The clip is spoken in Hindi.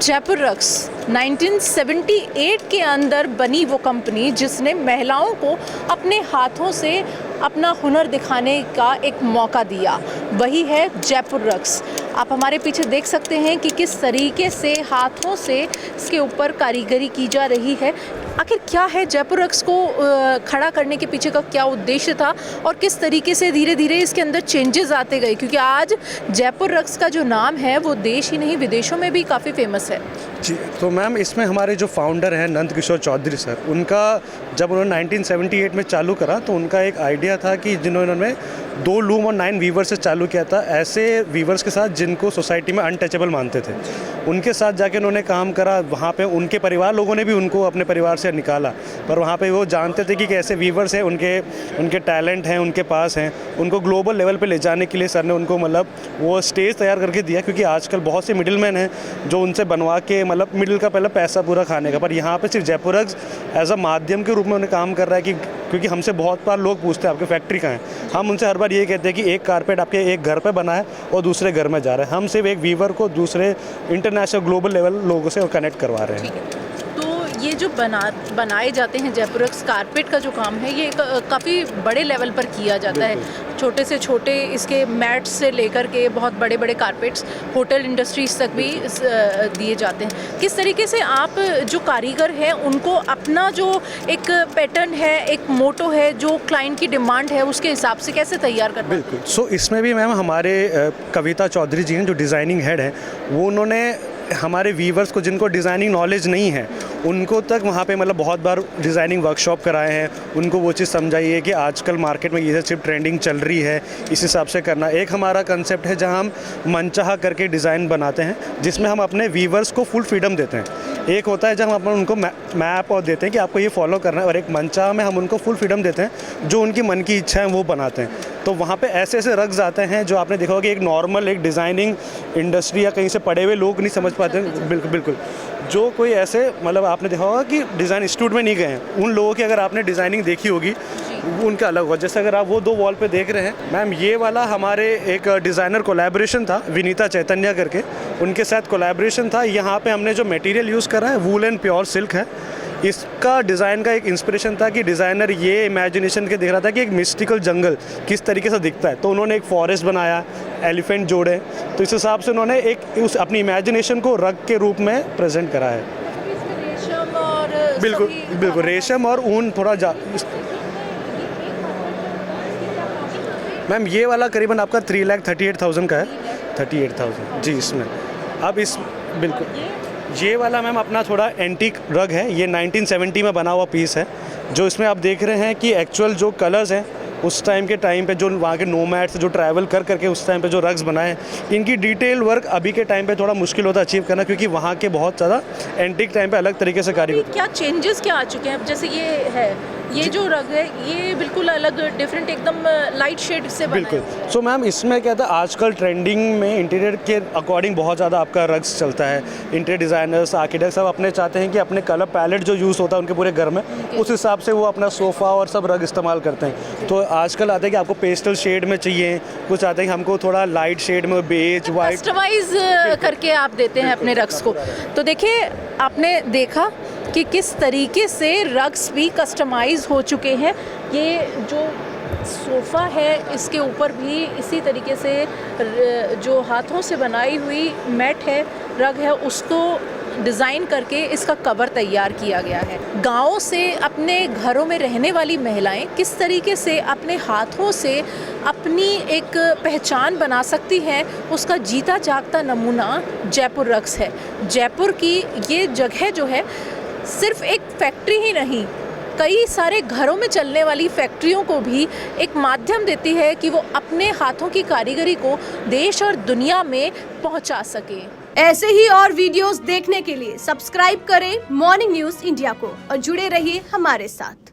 जयपुर रक्स 1978 के अंदर बनी वो कंपनी जिसने महिलाओं को अपने हाथों से अपना हुनर दिखाने का एक मौका दिया, वही है जयपुर रक्स। आप हमारे पीछे देख सकते हैं कि किस तरीके से हाथों से इसके ऊपर कारीगरी की जा रही है। आखिर क्या है जयपुर रक्स को खड़ा करने के पीछे का क्या उद्देश्य था और किस तरीके से धीरे धीरे इसके अंदर चेंजेस आते गए, क्योंकि आज जयपुर रक्स का जो नाम है वो देश ही नहीं विदेशों में भी काफ़ी फेमस है। जी, तो मैम इसमें हमारे जो फाउंडर हैं नंद किशोर चौधरी सर, उनका जब उन्होंने 1978 में चालू करा तो उनका एक आइडिया था कि जिन्होंने 2 लूम और 9 वीवर्स से चालू किया था, ऐसे वीवर्स के साथ जिनको सोसाइटी में अनटचेबल मानते थे, उनके साथ जाके उन्होंने काम करा। वहाँ पे उनके परिवार लोगों ने भी उनको अपने परिवार से निकाला, पर वहाँ पे वो जानते थे कि कैसे वीवर्स हैं, उनके टैलेंट हैं, उनके पास हैं। उनको ग्लोबल लेवल पे ले जाने के लिए सर ने उनको वो स्टेज तैयार करके दिया, क्योंकि आजकल बहुत से मिडिलमैन हैं जो उनसे बनवा के मिडिल का पहले पैसा पूरा खाने का, पर यहाँ पे सिर्फ जयपुर रक्स एज अ माध्यम के रूप में उन्हें काम कर रहा है। क्योंकि हमसे बहुत बार लोग पूछते हैं आपकी फैक्ट्री कहाँ है, हम उनसे हर बार ये कहते हैं कि एक कारपेट आपके एक घर पे बना है और दूसरे घर में जा रहा है। हम सिर्फ एक वीवर को दूसरे इंटरनेशनल ग्लोबल लेवल लोगों से कनेक्ट करवा रहे हैं। ये जो बनाए जाते हैं जयपुर रक्स कारपेट का जो काम है, ये काफ़ी बड़े लेवल पर किया जाता है। छोटे से छोटे इसके मैट्स से लेकर के बहुत बड़े बड़े कारपेट्स होटल इंडस्ट्रीज तक भी दिए जाते हैं। किस तरीके से आप जो कारीगर हैं उनको अपना जो एक पैटर्न है, एक मोटो है, जो क्लाइंट की डिमांड है, उसके हिसाब से कैसे तैयार करते हैं? बिल्कुल। सो इसमें भी मैम हमारे कविता चौधरी जी हैं जो डिज़ाइनिंग हेड हैं, वो उन्होंने हमारे वीवर्स को जिनको डिज़ाइनिंग नॉलेज नहीं है उनको तक वहाँ पे बहुत बार डिज़ाइनिंग वर्कशॉप कराए हैं। उनको वो चीज़ समझाई है कि आजकल मार्केट में ये सिर्फ ट्रेंडिंग चल रही है, इस हिसाब से करना। एक हमारा कंसेप्ट है जहाँ हम मनचाहा करके डिज़ाइन बनाते हैं, जिसमें हम अपने वीवर्स को फुल फ्रीडम देते हैं। एक होता है जब हम उनको मैप और देते हैं कि आपको ये फॉलो करना है, और एक मनचाहा में हम उनको फुल फ्रीडम देते हैं, जो उनकी मन की इच्छा है वो बनाते हैं। तो वहाँ पे ऐसे ऐसे रग्स आते हैं जो आपने देखा होगा कि एक नॉर्मल एक डिज़ाइनिंग इंडस्ट्री या कहीं से पढ़े हुए लोग नहीं समझ पाते। बिल्कुल जो कोई ऐसे आपने देखा होगा कि डिज़ाइन इंस्टीट्यूट में नहीं गए हैं, उन लोगों की अगर आपने डिज़ाइनिंग देखी होगी उनका अलग होगा। जैसे अगर आप वो 2 वॉल पे देख रहे हैं मैम, ये वाला हमारे एक डिज़ाइनर कोलैबोरेशन था, विनीता चैतन्य करके, उनके साथ कोलैबोरेशन था। यहाँ पे हमने जो मटेरियल यूज़ करा है वूल एंड प्योर सिल्क है। इसका डिज़ाइन का एक इंस्पिरेशन था कि डिज़ाइनर ये इमेजिनेशन के देख रहा था कि एक मिस्टिकल जंगल किस तरीके से दिखता है, तो उन्होंने एक फॉरेस्ट बनाया, एलिफेंट जोड़े, तो इस हिसाब से उन्होंने उस अपनी इमेजिनेशन को रग के रूप में प्रेजेंट करा है। रेशम और बिल्कुल रेशम और ऊन थोड़ा मैम ये वाला करीबन आपका 3,38,000 का है। 38,000 जी। इसमें अब बिल्कुल ये वाला मैम अपना थोड़ा एंटीक रग है, ये 1970 में बना हुआ पीस है। जो इसमें आप देख रहे हैं कि एक्चुअल जो कलर्स हैं उस टाइम पे जो वहाँ के नोमैड्स जो ट्रैवल करके उस टाइम पे जो रग्स बनाए हैं, इनकी डिटेल वर्क अभी के टाइम पे थोड़ा मुश्किल होता है अचीव करना, क्योंकि वहाँ के बहुत ज़्यादा एंटीक टाइम पे अलग तरीके से कारीगर। क्या चेंजेस क्या आ चुके हैं? अब जैसे ये है, ये जो रग है ये बिल्कुल अलग डिफरेंट एकदम लाइट शेड से बना है। बिल्कुल। सो मैम इसमें क्या था, आजकल ट्रेंडिंग में इंटीरियर के अकॉर्डिंग बहुत ज़्यादा आपका रग्स चलता है। इंटीरियर डिज़ाइनर्स, आर्किटेक्ट सब अपने चाहते हैं कि अपने कलर पैलेट जो यूज़ होता है उनके पूरे घर में, उस हिसाब से वो अपना सोफ़ा और सब रग इस्तेमाल करते हैं। तो आजकल आता है कि आपको पेस्टल शेड में चाहिए, कुछ आते हैं कि हमको थोड़ा लाइट शेड में, बेज, वाइट, कस्टमाइज करके आप देते हैं अपने रग्स को। तो देखिए आपने देखा कि किस तरीके से रग्स भी कस्टमाइज हो चुके हैं। ये जो सोफ़ा है इसके ऊपर भी इसी तरीके से जो हाथों से बनाई हुई मैट है, रग है, उसको डिज़ाइन करके इसका कवर तैयार किया गया है। गाँव से अपने घरों में रहने वाली महिलाएं किस तरीके से अपने हाथों से अपनी एक पहचान बना सकती हैं, उसका जीता जागता नमूना जयपुर रक्स है। जयपुर की ये जगह जो है सिर्फ एक फैक्ट्री ही नहीं, कई सारे घरों में चलने वाली फैक्ट्रियों को भी एक माध्यम देती है कि वो अपने हाथों की कारीगरी को देश और दुनिया में पहुंचा सके। ऐसे ही और वीडियोस देखने के लिए सब्सक्राइब करें मॉर्निंग न्यूज इंडिया को और जुड़े रहिए हमारे साथ।